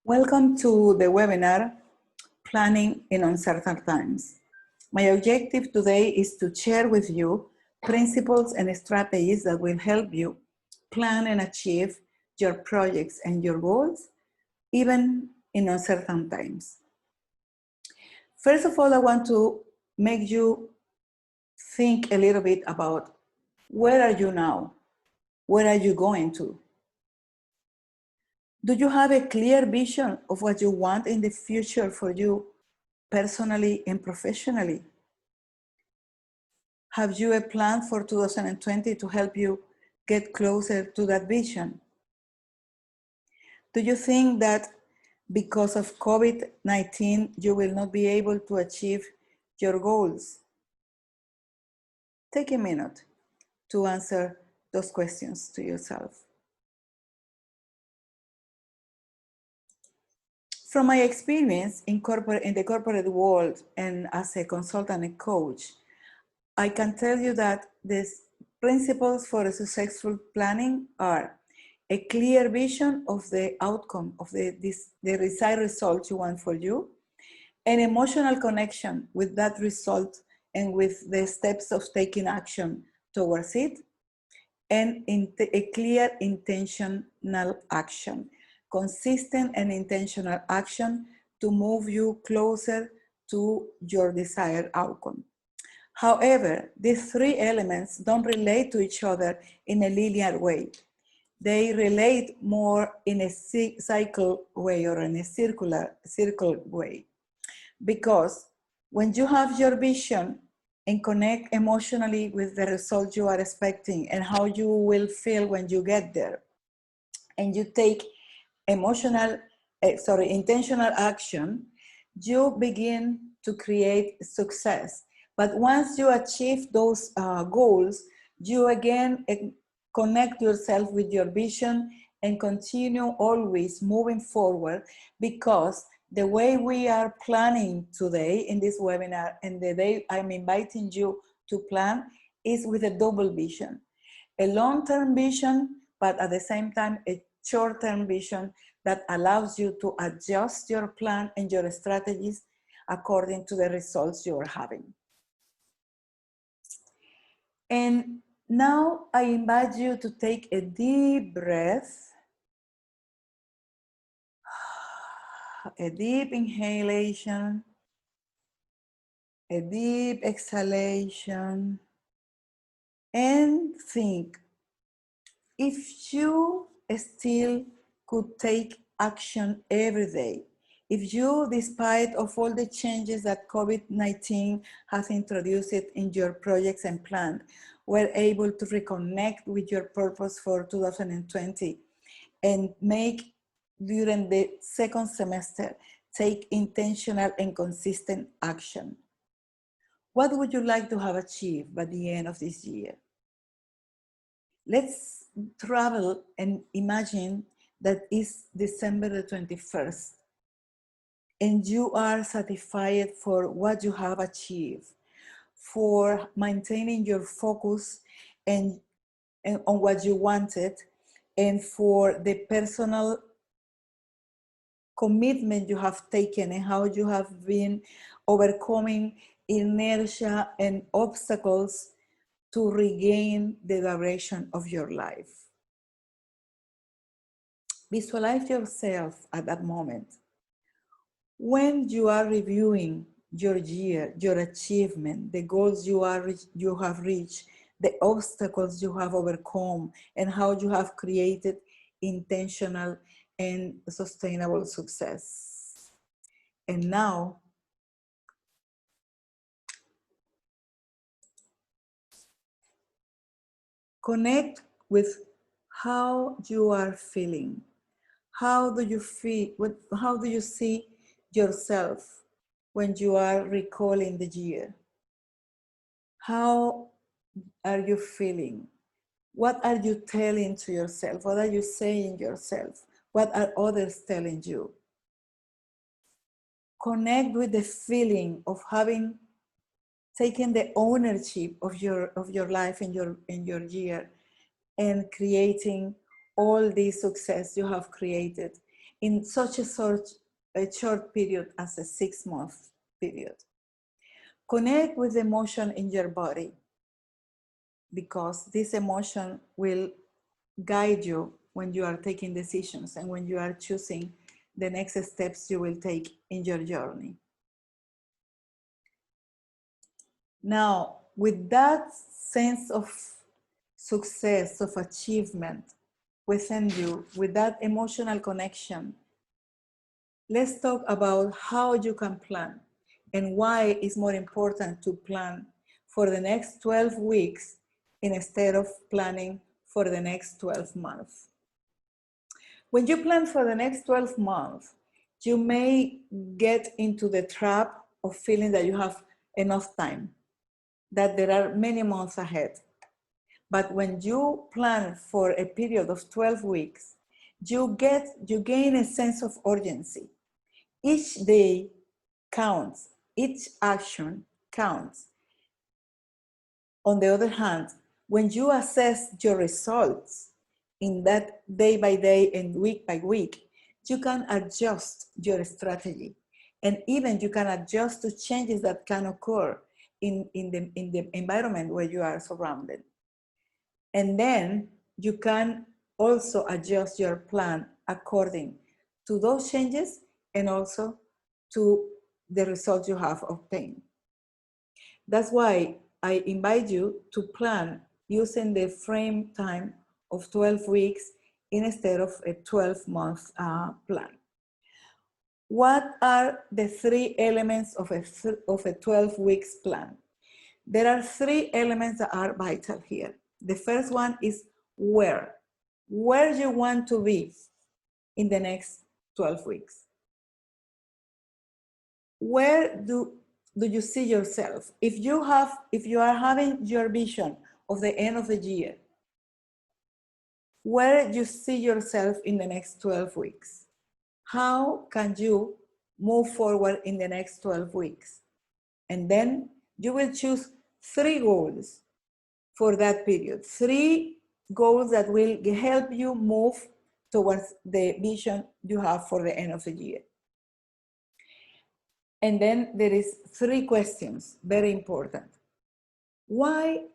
Welcome to the webinar, Planning in Uncertain Times. My objective today is to share with you principles and strategies that will help you plan and achieve your projects and your goals, even in uncertain times. First of all, I want to make you think a little bit about where are you now? Where are you going to? Do you have a clear vision of what you want in the future for you personally and professionally? Have you a plan for 2020 to help you get closer to that vision? Do you think that because of COVID-19, you will not be able to achieve your goals? Take a minute to answer those questions to yourself. From my experience in the corporate world and as a consultant and coach, I can tell you that the principles for a successful planning are a clear vision of the outcome of the desired result you want for you, an emotional connection with that result and with the steps of taking action towards it, and a clear intentional action, consistent and intentional action to move you closer to your desired outcome. However, these three elements don't relate to each other in a linear way. They relate more in a cycle way or in a circle way. Because when you have your vision and connect emotionally with the result you are expecting and how you will feel when you get there, and you take intentional action, you begin to create success. But once you achieve those goals, you again connect yourself with your vision and continue always moving forward, because the way we are planning today in this webinar and the day I'm inviting you to plan is with a double vision. A long-term vision, but at the same time, a short-term vision that allows you to adjust your plan and your strategies according to the results you are having. And now I invite you to take a deep breath, a deep inhalation, a deep exhalation, and think, if you still could take action every day, if you, despite of all the changes that COVID-19 has introduced in your projects and plans, were able to reconnect with your purpose for 2020 and make, during the second semester, take intentional and consistent action. What would you like to have achieved by the end of this year? Let's travel and imagine that it's December the 21st and you are satisfied for what you have achieved, for maintaining your focus and on what you wanted, and for the personal commitment you have taken and how you have been overcoming inertia and obstacles to regain the direction of your life. Visualize yourself at that moment. When you are reviewing your year, your achievement, the goals you have reached, the obstacles you have overcome, and how you have created intentional and sustainable success. And now, connect with how you are feeling. How do you feel? How do you see yourself when you are recalling the year? How are you feeling? What are you telling to yourself? What are you saying yourself? What are others telling you? Connect with the feeling of having taken the ownership of your life and your year, and creating all the success you have created, in such a short period as a 6-month period. Connect with the emotion in your body, because this emotion will guide you when you are taking decisions and when you are choosing the next steps you will take in your journey. Now, with that sense of success, of achievement within you, with that emotional connection, let's talk about how you can plan and why it's more important to plan for the next 12 weeks instead of planning for the next 12 months. When you plan for the next 12 months, you may get into the trap of feeling that you have enough time, that there are many months ahead. But when you plan for a period of 12 weeks, you gain a sense of urgency. Each day counts, each action counts. On the other hand, when you assess your results in that day by day and week by week, you can adjust your strategy. And even you can adjust to changes that can occur in the environment where you are surrounded. And then you can also adjust your plan according to those changes and also to the results you have obtained. That's why I invite you to plan using the frame time of 12 weeks instead of a 12-month plan. What are the 3 elements of a 12 weeks plan? There are 3 elements that are vital here. The first one is where you want to be in the next 12 weeks. Where do you see yourself? If you are having your vision of the end of the year, where you see yourself in the next 12 weeks? How can you move forward in the next 12 weeks? And then you will choose 3 goals for that period. 3 goals that will help you move towards the vision you have for the end of the year. And then there is 3 questions, very important. Why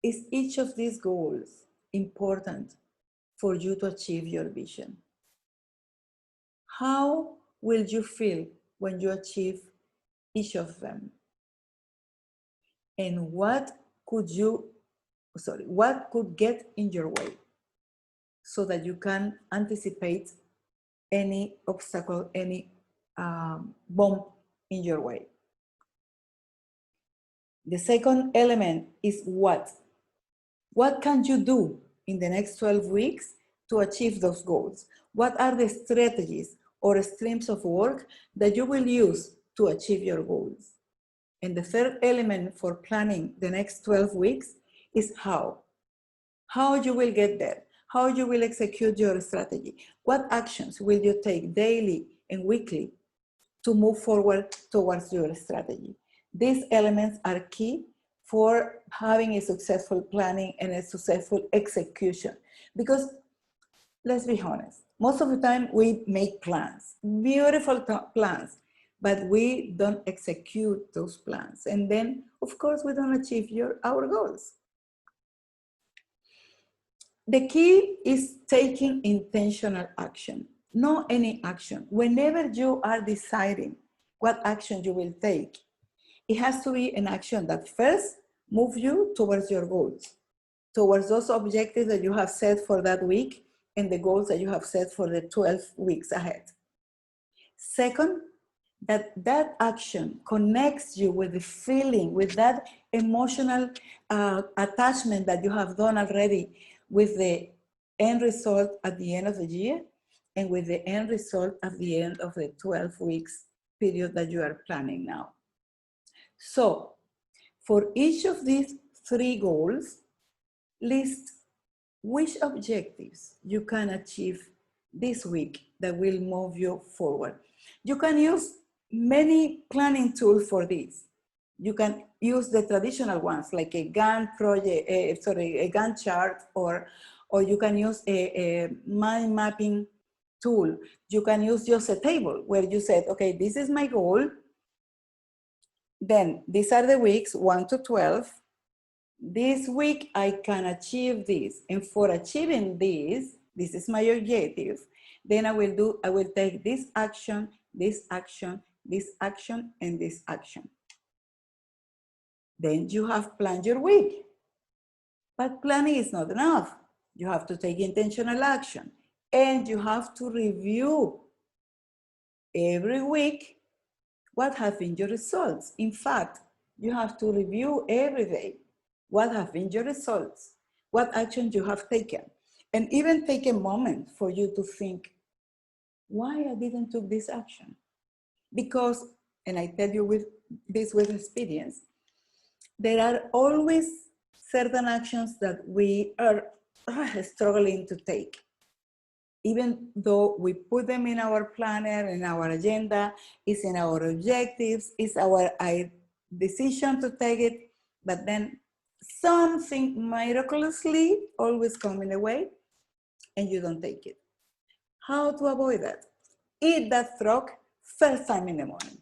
is each of these goals important for you to achieve your vision? How will you feel when you achieve each of them? And what could get in your way so that you can anticipate any obstacle, any bump in your way? The second element is what. What can you do in the next 12 weeks to achieve those goals? What are the strategies or streams of work that you will use to achieve your goals? And the third element for planning the next 12 weeks is how. How you will get there, how you will execute your strategy. What actions will you take daily and weekly to move forward towards your strategy? These elements are key for having a successful planning and a successful execution. Because let's be honest, most of the time we make plans, beautiful plans, but we don't execute those plans. And then, of course, we don't achieve our goals. The key is taking intentional action, not any action. Whenever you are deciding what action you will take, it has to be an action that first moves you towards your goals, towards those objectives that you have set for that week and the goals that you have set for the 12 weeks ahead. Second, that action connects you with the feeling, with that emotional attachment that you have done already with the end result at the end of the year and with the end result at the end of the 12 weeks period that you are planning now. So for each of these 3 goals, list which objectives you can achieve this week that will move you forward. You can use many planning tools for this. You can use the traditional ones like a Gantt project, a Gantt chart, or you can use a mind mapping tool. You can use just a table where you said, okay, this is my goal. Then these are the weeks 1 to 12. This week I can achieve this. And for achieving this is my objective. Then I will take this action, this action, this action, and this action. Then you have planned your week. But planning is not enough. You have to take intentional action. And you have to review every week what have been your results. In fact, you have to review every day what have been your results, what actions you have taken, and even take a moment for you to think, why I didn't take this action? Because, and I tell you with experience, there are always certain actions that we are struggling to take. Even though we put them in our planner, in our agenda, it's in our objectives, it's our decision to take it, but then something miraculously always comes in the way and you don't take it. How to avoid that? Eat that frog first time in the morning.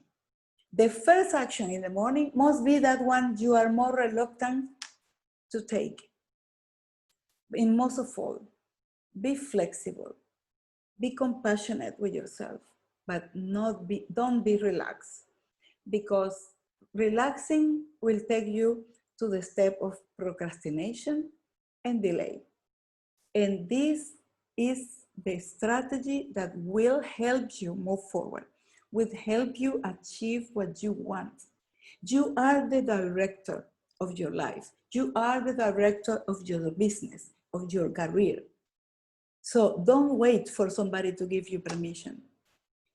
The first action in the morning must be that one you are more reluctant to take. In most of all, be flexible. Be compassionate with yourself, but don't be relaxed, because relaxing will take you to the step of procrastination and delay. And this is the strategy that will help you move forward, will help you achieve what you want. You are the director of your life. You are the director of your business, of your career. So don't wait for somebody to give you permission.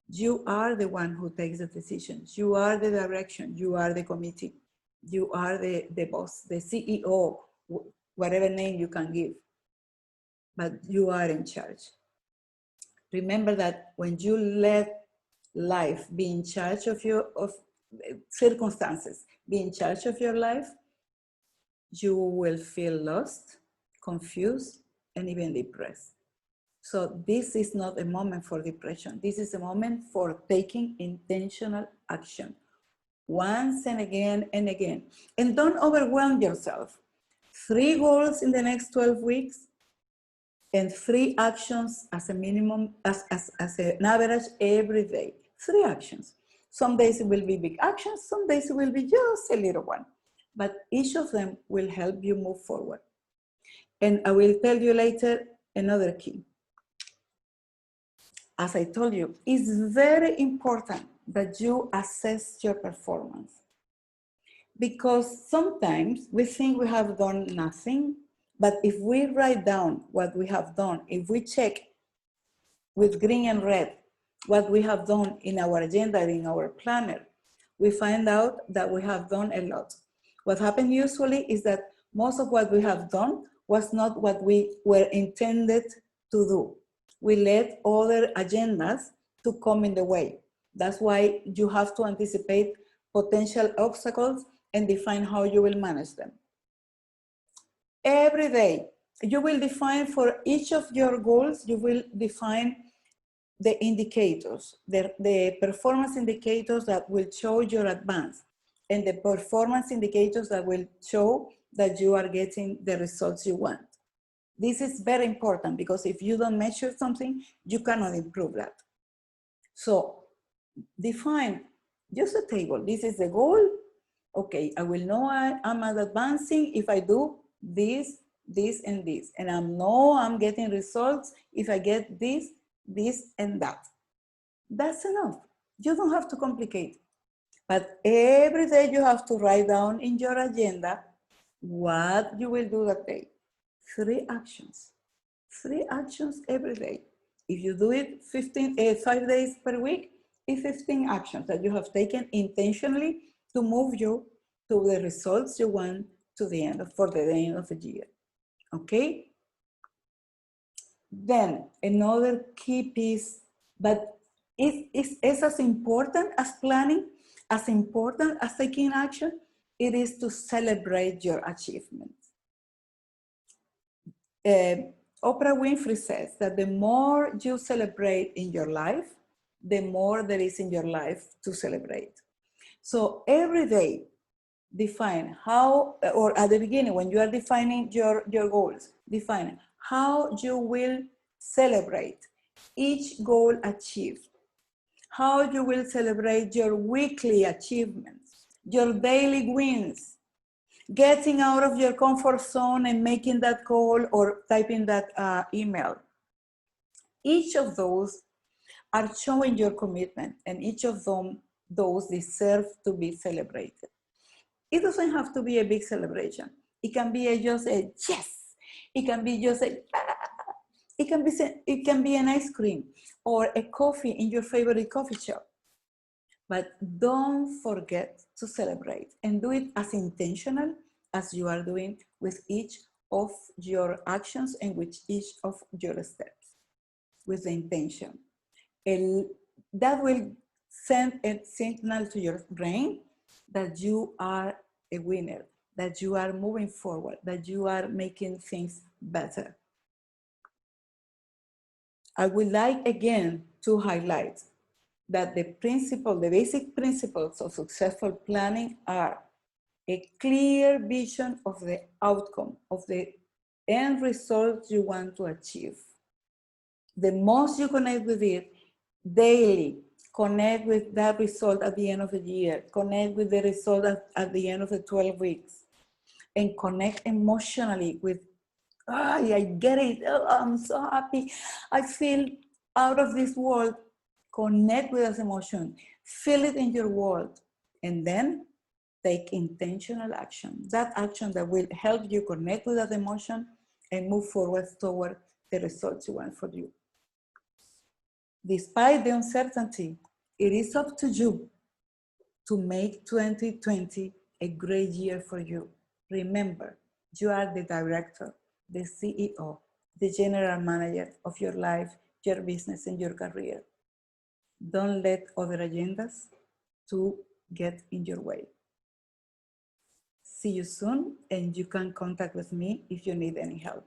You are the one who takes the decisions. You are the direction. You are the committee. You are the boss, the CEO, whatever name you can give. But you are in charge. Remember that when you let life be in charge of circumstances, be in charge of your life, you will feel lost, confused, and even depressed. So this is not a moment for depression. This is a moment for taking intentional action once and again and again. And don't overwhelm yourself. 3 goals in the next 12 weeks and 3 actions as a minimum, as an average every day. 3 actions. Some days it will be big actions, some days it will be just a little one. But each of them will help you move forward. And I will tell you later another key. As I told you, it's very important that you assess your performance, because sometimes we think we have done nothing, but if we write down what we have done, if we check with green and red what we have done in our agenda, in our planner, we find out that we have done a lot. What happens usually is that most of what we have done was not what we were intended to do. We let other agendas to come in the way. That's why you have to anticipate potential obstacles and define how you will manage them. Every day, you will define for each of your goals, you will define the indicators, the performance indicators that will show your advance, and the performance indicators that will show that you are getting the results you want. This is very important, because if you don't measure something, you cannot improve that. So define just a table. This is the goal. Okay, I will know I'm advancing if I do this, this, and this. And I know I'm getting results if I get this, this, and that. That's enough. You don't have to complicate. But every day you have to write down in your agenda what you will do that day. 3 actions. 3 actions every day. If you do it 5 days per week, it's 15 actions that you have taken intentionally to move you to the results you want for the end of the year. Okay? Then another key piece, but it's as important as planning, as important as taking action, it is to celebrate your achievements. Oprah Winfrey says that the more you celebrate in your life, the more there is in your life to celebrate. So every day, define how, or at the beginning, when you are defining your goals, define how you will celebrate each goal achieved, how you will celebrate your weekly achievements, your daily wins, getting out of your comfort zone and making that call or typing that email. Each of those are showing your commitment, and each of those deserve to be celebrated. It doesn't have to be a big celebration. It can be just a yes. It can be just a, it can be an ice cream or a coffee in your favorite coffee shop. But don't forget to celebrate, and do it as intentional as you are doing with each of your actions and with each of your steps, with the intention. That will send a signal to your brain that you are a winner, that you are moving forward, that you are making things better. I would like again to highlight that the basic principles of successful planning are a clear vision of the outcome, of the end result you want to achieve. The most you connect with it daily, connect with that result at the end of the year, connect with the result at the end of the 12 weeks, and connect emotionally with, I get it, oh, I'm so happy, I feel out of this world. Connect with that emotion, feel it in your world, and then take intentional action. That action that will help you connect with that emotion and move forward toward the results you want for you. Despite the uncertainty, it is up to you to make 2020 a great year for you. Remember, you are the director, the CEO, the general manager of your life, your business, and your career. Don't let other agendas to get in your way. See you soon, and you can contact with me if you need any help.